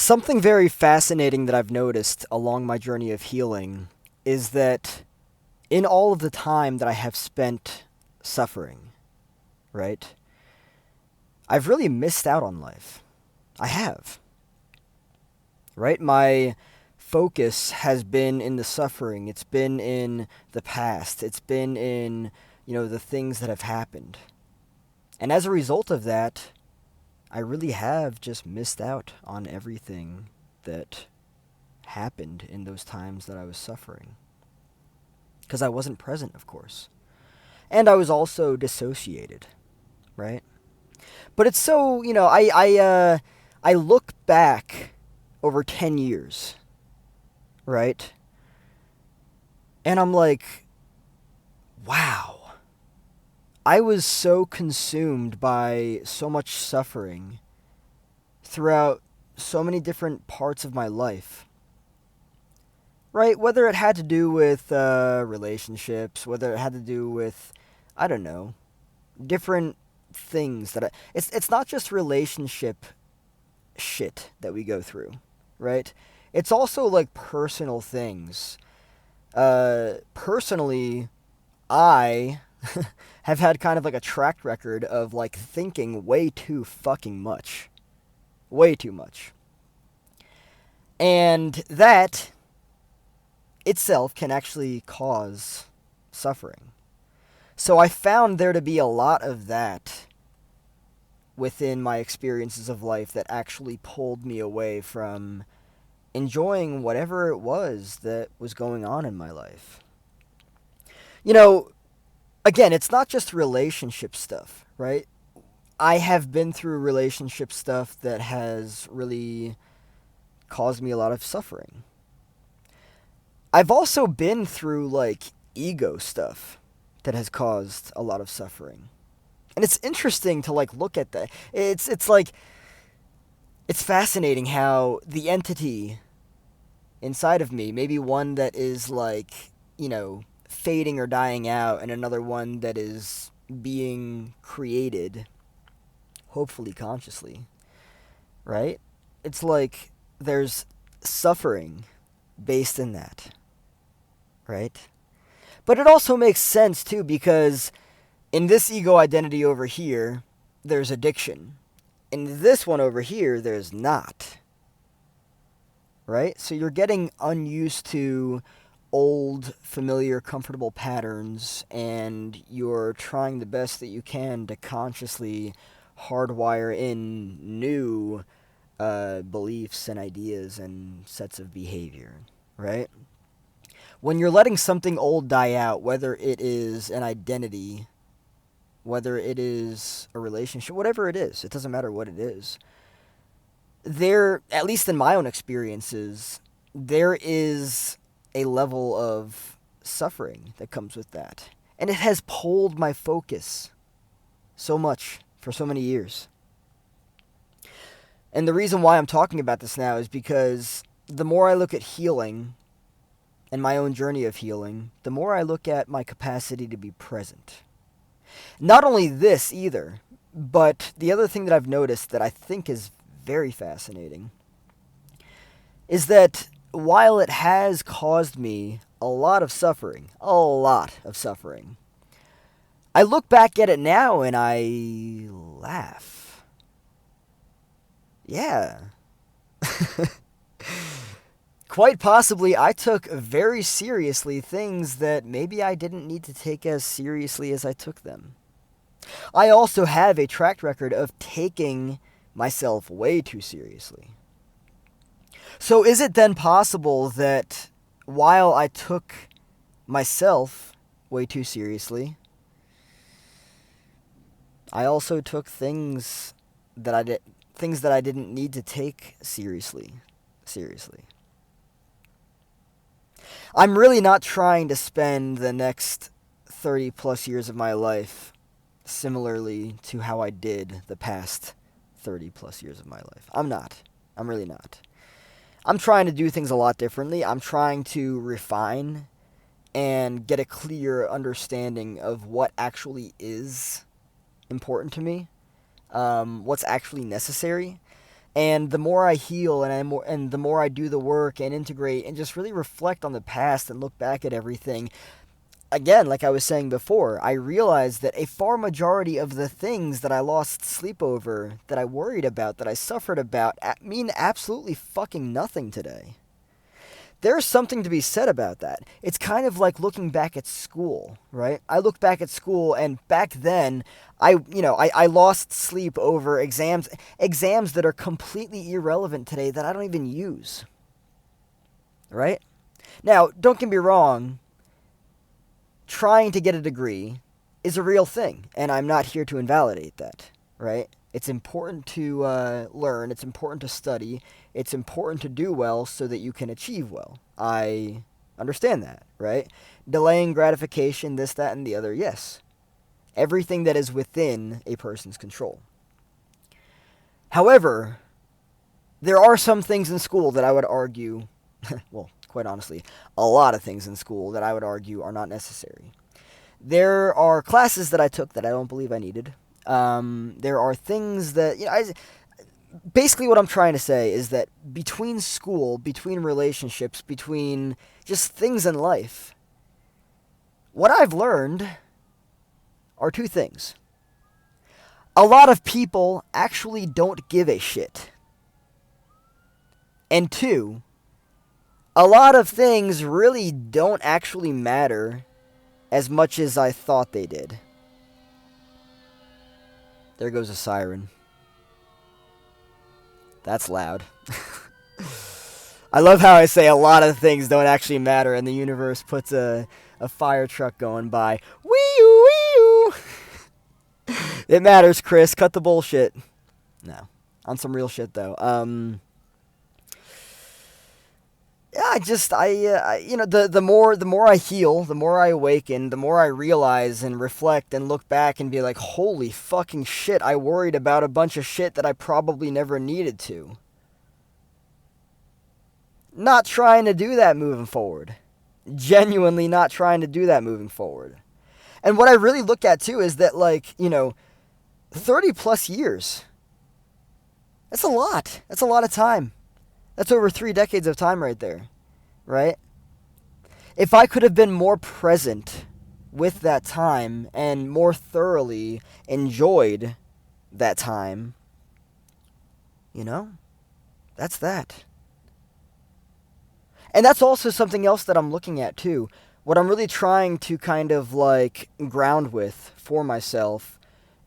Something very fascinating that I've noticed along my journey of healing is that in all of the time that I have spent suffering, right, I've really missed out on life. I have, right? My focus has been in the suffering, it's been in the past, it's been in, the things that have happened. And as a result of that, I really have just missed out on everything that happened in those times that I was suffering. Because I wasn't present, of course. And I was also dissociated, right? But it's so, I look back over 10 years, right? And I'm like, wow. I was so consumed by so much suffering throughout so many different parts of my life. Right? Whether it had to do with relationships, whether it had to do with, I don't know, different things that it's not just relationship shit that we go through, right? It's also like personal things. Personally, I have had kind of like a track record of like thinking way too fucking much. Way too much. And that itself can actually cause suffering. So I found there to be a lot of that within my experiences of life that actually pulled me away from enjoying whatever it was that was going on in my life. You know, again, it's not just relationship stuff, right? I have been through relationship stuff that has really caused me a lot of suffering. I've also been through like ego stuff that has caused a lot of suffering. And it's interesting to like look at that. It's like it's fascinating how the entity inside of me, maybe one that is like, fading or dying out and another one that is being created, hopefully consciously, right? It's like there's suffering based in that, right? But it also makes sense too because in this ego identity over here, there's addiction. In this one over here, there's not. Right? So you're getting unused to old, familiar, comfortable patterns, and you're trying the best that you can to consciously hardwire in new beliefs and ideas and sets of behavior. Right? When you're letting something old die out, whether it is an identity, whether it is a relationship, whatever it is, it doesn't matter what it is. There, at least in my own experiences, there is a level of suffering that comes with that. And it has pulled my focus so much for so many years. And the reason why I'm talking about this now is because the more I look at healing and my own journey of healing, the more I look at my capacity to be present. Not only this either, but the other thing that I've noticed that I think is very fascinating is that while it has caused me a lot of suffering, I look back at it now and I laugh. Yeah. Quite possibly, I took very seriously things that maybe I didn't need to take as seriously as I took them. I also have a track record of taking myself way too seriously. So is it then possible that while I took myself way too seriously, I also took things that I didn't need to take seriously. I'm really not trying to spend the next 30 plus years of my life similarly to how I did the past 30 plus years of my life. I'm not. I'm really not. I'm trying to do things a lot differently. I'm trying to refine and get a clear understanding of what actually is important to me, what's actually necessary, And the more I heal and the more I do the work and integrate and just really reflect on the past and look back at everything, again, like I was saying before, I realized that a far majority of the things that I lost sleep over, that I worried about, that I suffered about, mean absolutely fucking nothing today. There's something to be said about that. It's kind of like looking back at school, right? I look back at school, and back then, I lost sleep over exams that are completely irrelevant today that I don't even use, right? Now, don't get me wrong, trying to get a degree is a real thing, and I'm not here to invalidate that, right? It's important to learn, it's important to study, it's important to do well so that you can achieve well. I understand that, right? Delaying gratification, this, that, and the other, yes. Everything that is within a person's control. However, there are some things in school that I would argue, well, quite honestly, a lot of things in school that I would argue are not necessary. There are classes that I took that I don't believe I needed. There are things that, basically what I'm trying to say is that between school, between relationships, between just things in life, what I've learned are two things. A lot of people actually don't give a shit. And two, a lot of things really don't actually matter as much as I thought they did. There goes a siren. That's loud. I love how I say a lot of things don't actually matter, and the universe puts a fire truck going by. Wee-oo, wee-oo. It matters, Chris. Cut the bullshit. No. On some real shit, though. Yeah, the more I heal, the more I awaken, the more I realize and reflect and look back and be like, holy fucking shit, I worried about a bunch of shit that I probably never needed to. Not trying to do that moving forward. Genuinely not trying to do that moving forward. And what I really look at too is that, 30 plus years. That's a lot. That's a lot of time. That's over 3 decades of time right there, right? If I could have been more present with that time and more thoroughly enjoyed that time, that's that. And that's also something else that I'm looking at too. What I'm really trying to kind of ground with for myself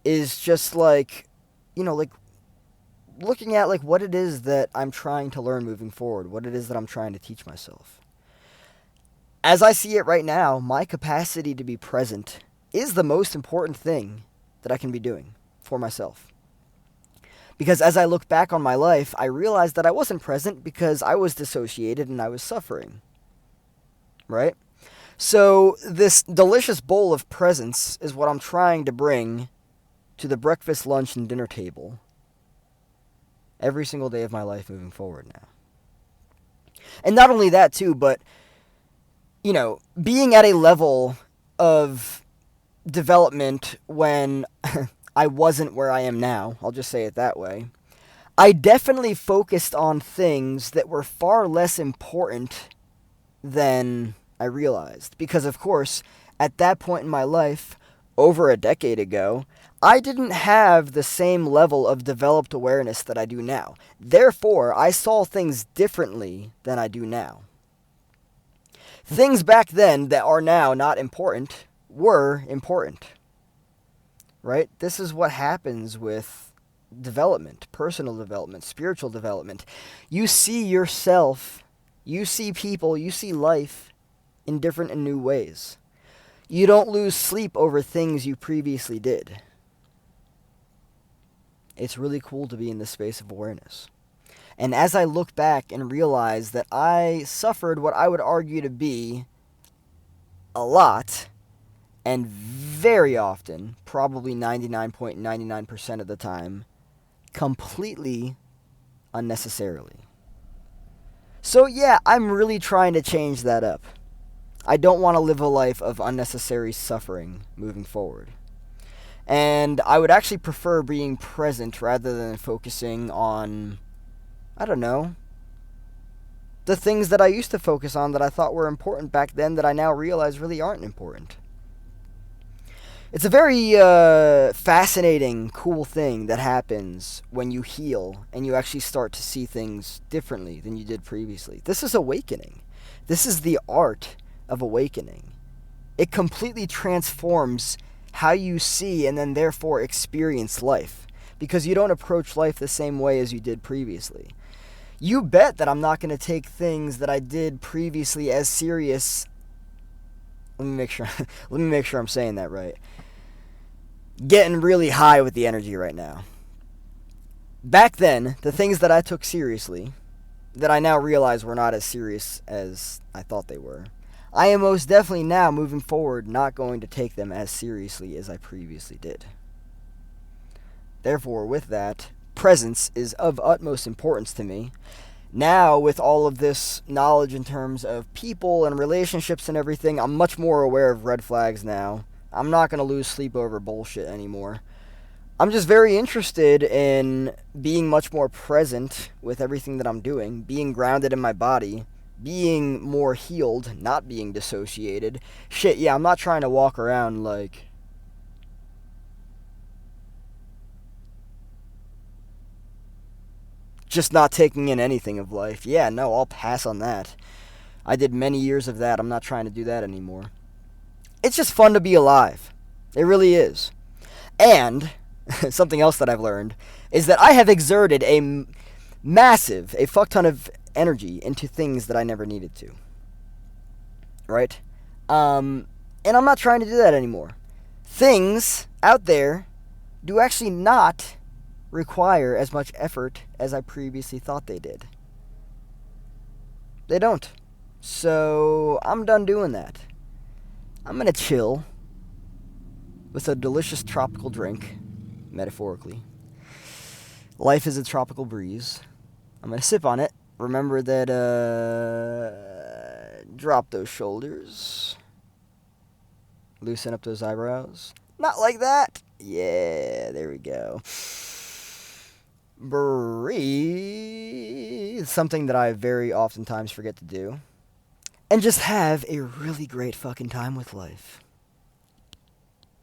is just looking at what it is that I'm trying to learn moving forward, what it is that I'm trying to teach myself. As I see it right now, my capacity to be present is the most important thing that I can be doing for myself. Because as I look back on my life, I realized that I wasn't present because I was dissociated and I was suffering. Right? So this delicious bowl of presence is what I'm trying to bring to the breakfast, lunch, and dinner table every single day of my life moving forward now. And not only that too, but, being at a level of development when I wasn't where I am now, I'll just say it that way, I definitely focused on things that were far less important than I realized. Because, of course, at that point in my life, over a decade ago, I didn't have the same level of developed awareness that I do now. Therefore, I saw things differently than I do now. Things back then that are now not important were important. Right? This is what happens with development, personal development, spiritual development. You see yourself, you see people, you see life in different and new ways. You don't lose sleep over things you previously did. It's really cool to be in this space of awareness. And as I look back and realize that I suffered what I would argue to be a lot, and very often, probably 99.99% of the time, completely unnecessarily. So yeah, I'm really trying to change that up. I don't want to live a life of unnecessary suffering moving forward. And I would actually prefer being present rather than focusing on I don't know, the things that I used to focus on that I thought were important back then that I now realize really aren't important. It's a very fascinating, cool thing that happens when you heal and you actually start to see things differently than you did previously. This is awakening. This is the art of awakening. It completely transforms how you see and then therefore experience life, because you don't approach life the same way as you did previously. You bet that I'm not going to take things that I did previously as serious. Let me make sure I'm saying that right. Getting really high with the energy right now. Back then, the things that I took seriously, that I now realize were not as serious as I thought they were, I am most definitely now moving forward not going to take them as seriously as I previously did. Therefore, with that, presence is of utmost importance to me. Now, with all of this knowledge in terms of people and relationships and everything, I'm much more aware of red flags now. I'm not going to lose sleep over bullshit anymore. I'm just very interested in being much more present with everything that I'm doing, being grounded in my body, being more healed, not being dissociated. Shit, yeah, I'm not trying to walk around like just not taking in anything of life. Yeah, no, I'll pass on that. I did many years of that. I'm not trying to do that anymore. It's just fun to be alive. It really is. And something else that I've learned is that I have exerted a fuck ton of energy into things that I never needed to. Right? And I'm not trying to do that anymore. Things out there do actually not require as much effort as I previously thought they did. They don't. So I'm done doing that. I'm going to chill with a delicious tropical drink, metaphorically. Life is a tropical breeze. I'm going to sip on it. Remember that, drop those shoulders. Loosen up those eyebrows. Not like that. Yeah, there we go. Breathe. Something that I very oftentimes forget to do. And just have a really great fucking time with life.